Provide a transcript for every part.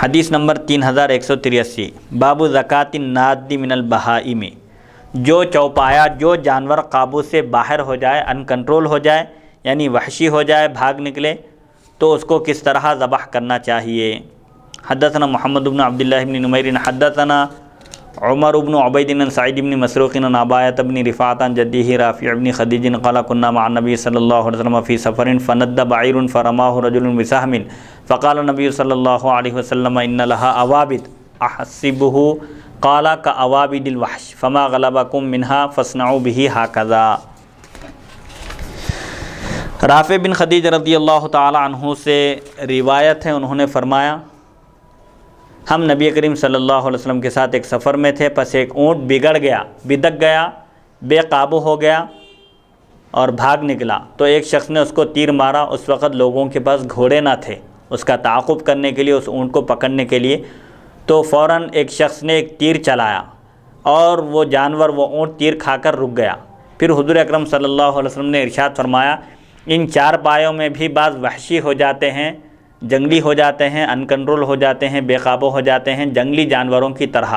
حدیث نمبر 3183 باب زکوٰۃ الناد من البہائم، جو چوپایا جو جانور قابو سے باہر ہو جائے، ان کنٹرول ہو جائے، یعنی وحشی ہو جائے، بھاگ نکلے، تو اس کو کس طرح ذبح کرنا چاہیے۔ حدثنا محمد بن عبداللہ بن نمیر حدثنا عمر بن عبید بن سعید بن مسروق عن عبایۃ بن رفاعۃ عن جدہ رافع بن خدیج قال كنا مع النبی صلی اللہ علیہ وسلم فی سفر فند بعیر فرماه رجل بسهم فقال النبی صلی اللہ علیہ وسلم ان لها عوابد احسبه قال كعوابد الوحش فما غلبكم منها فاصنعوا به هكذا۔ رافع بن خدیج رضی اللہ تعالی عنہ سے روایت ہے، انہوں نے فرمایا ہم نبی کریم صلی اللہ علیہ وسلم کے ساتھ ایک سفر میں تھے، پس ایک اونٹ بگڑ گیا، بدک گیا، بے قابو ہو گیا اور بھاگ نکلا، تو ایک شخص نے اس کو تیر مارا۔ اس وقت لوگوں کے پاس گھوڑے نہ تھے اس کا تعاقب کرنے کے لیے، اس اونٹ کو پکڑنے کے لیے، تو فوراً ایک شخص نے ایک تیر چلایا اور وہ جانور، وہ اونٹ تیر کھا کر رک گیا۔ پھر حضور اکرم صلی اللہ علیہ وسلم نے ارشاد فرمایا ان چار پایوں میں بھی بعض وحشی ہو جاتے ہیں، جنگلی ہو جاتے ہیں، ان کنٹرول ہو جاتے ہیں، بے قابو ہو جاتے ہیں، جنگلی جانوروں کی طرح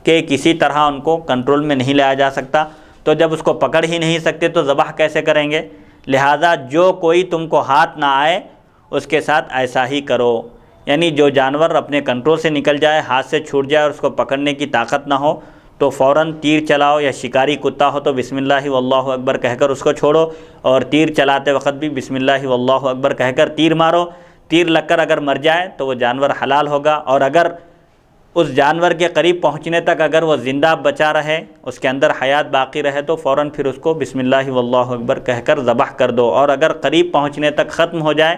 کہ کسی طرح ان کو کنٹرول میں نہیں لایا جا سکتا، تو جب اس کو پکڑ ہی نہیں سکتے تو ذبح کیسے کریں گے؟ لہٰذا جو کوئی تم کو ہاتھ نہ آئے اس کے ساتھ ایسا ہی کرو، یعنی جو جانور اپنے کنٹرول سے نکل جائے، ہاتھ سے چھوٹ جائے اور اس کو پکڑنے کی طاقت نہ ہو تو فوراً تیر چلاؤ، یا شکاری کتا ہو تو بسم اللہ واللہ اکبر کہہ کر اس کو چھوڑو، اور تیر چلاتے وقت بھی بسم اللہ واللہ اکبر کہہ کر تیر مارو۔ تیر لگ کر اگر مر جائے تو وہ جانور حلال ہوگا، اور اگر اس جانور کے قریب پہنچنے تک اگر وہ زندہ بچا رہے، اس کے اندر حیات باقی رہے، تو فوراً پھر اس کو بسم اللہ واللہ اکبر کہہ کر ذبح کر دو، اور اگر قریب پہنچنے تک ختم ہو جائے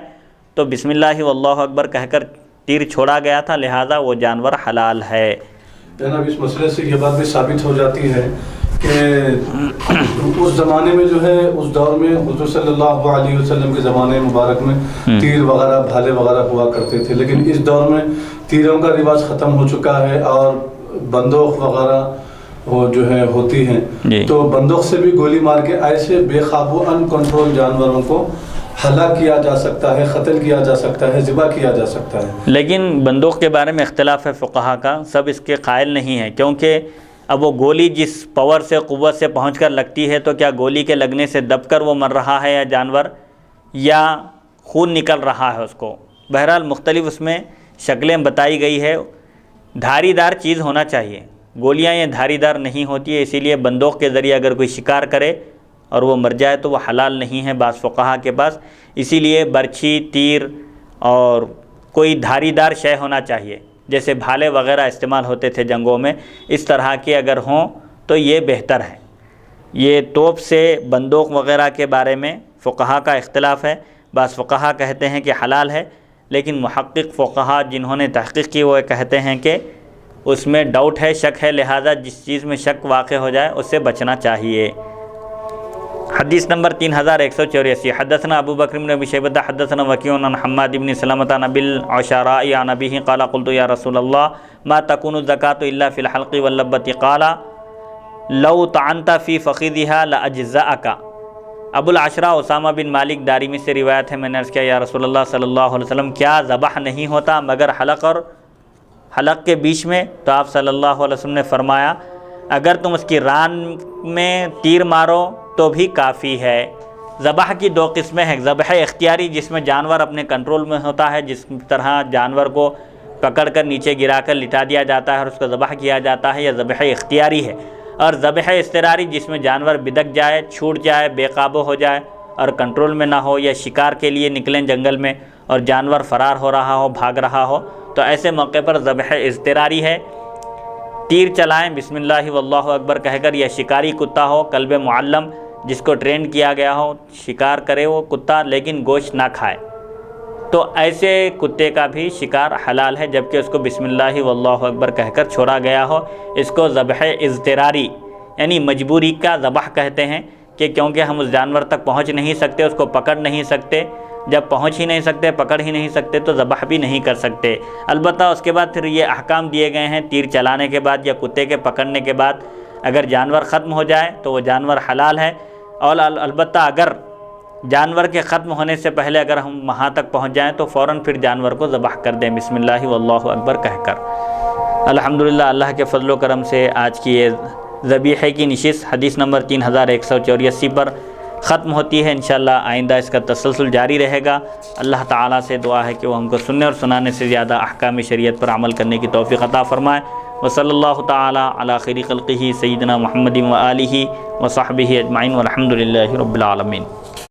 تو بسم اللہ واللہ اکبر کہہ کر تیر چھوڑا گیا تھا، لہٰذا وہ جانور حلال ہے۔ جناب اس مسئلے سے یہ بات بھی ثابت ہو جاتی ہے کہ اس زمانے میں جو ہے، اس دور میں حضور صلی اللہ علیہ وسلم کے زمانے مبارک میں تیر وغیرہ، بھالے وغیرہ ہوا کرتے تھے، لیکن اس دور میں تیروں کا رواج ختم ہو چکا ہے اور بندوق وغیرہ وہ جو ہے ہوتی ہیں، تو بندوق سے بھی گولی مار کے ایسے بے قابو ان کنٹرول جانوروں کو ہلاک کیا جا سکتا ہے، قتل کیا جا سکتا ہے، ذبح کیا جا سکتا ہے۔ لیکن بندوق کے بارے میں اختلاف ہے فقہا کا، سب اس کے قائل نہیں ہیں، کیونکہ اب وہ گولی جس پاور سے، قوت سے پہنچ کر لگتی ہے، تو کیا گولی کے لگنے سے دب کر وہ مر رہا ہے یا جانور، یا خون نکل رہا ہے اس کو؟ بہرحال مختلف اس میں شکلیں بتائی گئی ہے۔ دھاری دار چیز ہونا چاہیے، گولیاں یہ دھاری دار نہیں ہوتی ہے، اسی لیے بندوق کے ذریعے اگر کوئی شکار کرے اور وہ مر جائے تو وہ حلال نہیں ہے بعض فقہا کے پاس، اسی لیے برچھی، تیر اور کوئی دھاری دار شے ہونا چاہیے، جیسے بھالے وغیرہ استعمال ہوتے تھے جنگوں میں، اس طرح کے اگر ہوں تو یہ بہتر ہے۔ یہ توپ سے بندوق وغیرہ کے بارے میں فقہا کا اختلاف ہے، بعض فقہا کہتے ہیں کہ حلال ہے، لیکن محقق فقہا جنہوں نے تحقیق کی وہ کہتے ہیں کہ اس میں ڈاؤٹ ہے، شک ہے، لہٰذا جس چیز میں شک واقع ہو جائے اس سے بچنا چاہیے۔ حدیث نمبر 3184 حدثنا ابو بکر بن ابی شیبہ حدثنا وکیع عن حماد بن سلمۃ عن ابی العشراء عن ابیہ قال قلت یا رسول اللہ ما تکون الزکاۃ الا فی الحلق واللبۃ قال لو طعنت فی فخذها لاجزأک۔ ابو العشراء اسامہ بن مالک دارمی سے روایت ہے، میں نے عرض کیا یا رسول اللہ صلی اللہ علیہ وسلم کیا ذبح نہیں ہوتا مگر حلق اور حلق کے بیچ میں؟ تو آپ صلی اللہ علیہ وسلم نے فرمایا اگر تم اس کی ران میں تیر مارو تو بھی کافی ہے۔ ذبح کی دو قسمیں ہیں، ذبح اختیاری جس میں جانور اپنے کنٹرول میں ہوتا ہے، جس طرح جانور کو پکڑ کر نیچے گرا کر لٹا دیا جاتا ہے اور اس کو ذبح کیا جاتا ہے، یہ ذبح اختیاری ہے۔ اور ذبح اضطراری جس میں جانور بدک جائے، چھوٹ جائے، بے قابو ہو جائے اور کنٹرول میں نہ ہو، یا شکار کے لیے نکلیں جنگل میں اور جانور فرار ہو رہا ہو، بھاگ رہا ہو، تو ایسے موقع پر ذبح اضطراری ہے، تیر چلائیں بسم اللہ واللہ اکبر کہہ کر، یا شکاری کتا ہو، کلب معلم جس کو ٹرین کیا گیا ہو، شکار کرے وہ کتا لیکن گوشت نہ کھائے، تو ایسے کتے کا بھی شکار حلال ہے، جبکہ اس کو بسم اللہ واللہ اکبر کہہ کر چھوڑا گیا ہو۔ اس کو ذبح اضطراری یعنی مجبوری کا ذبح کہتے ہیں، کہ کیونکہ ہم اس جانور تک پہنچ نہیں سکتے، اس کو پکڑ نہیں سکتے، جب پہنچ ہی نہیں سکتے، پکڑ ہی نہیں سکتے تو ذبح بھی نہیں کر سکتے۔ البتہ اس کے بعد پھر یہ احکام دیے گئے ہیں، تیر چلانے کے بعد یا کتے کے پکڑنے کے بعد اگر جانور ختم ہو جائے تو وہ جانور حلال ہے، اور البتہ اگر جانور کے ختم ہونے سے پہلے اگر ہم وہاں تک پہنچ جائیں تو فوراً پھر جانور کو ذبح کر دیں بسم اللہ واللہ اکبر کہہ کر۔ الحمدللہ اللہ کے فضل و کرم سے آج کی یہ ذبیحے کی نشست حدیث نمبر 3184 پر ختم ہوتی ہے۔ انشاءاللہ آئندہ اس کا تسلسل جاری رہے گا۔ اللہ تعالیٰ سے دعا ہے کہ وہ ہم کو سننے اور سنانے سے زیادہ احکام شریعت پر عمل کرنے کی توفیق عطا فرمائے۔ وصلی اللہ تعالیٰ علی خیر خلقہ سیدنا محمد و آلہ و صحبہ اجمعین والحمد للہ رب العالمین۔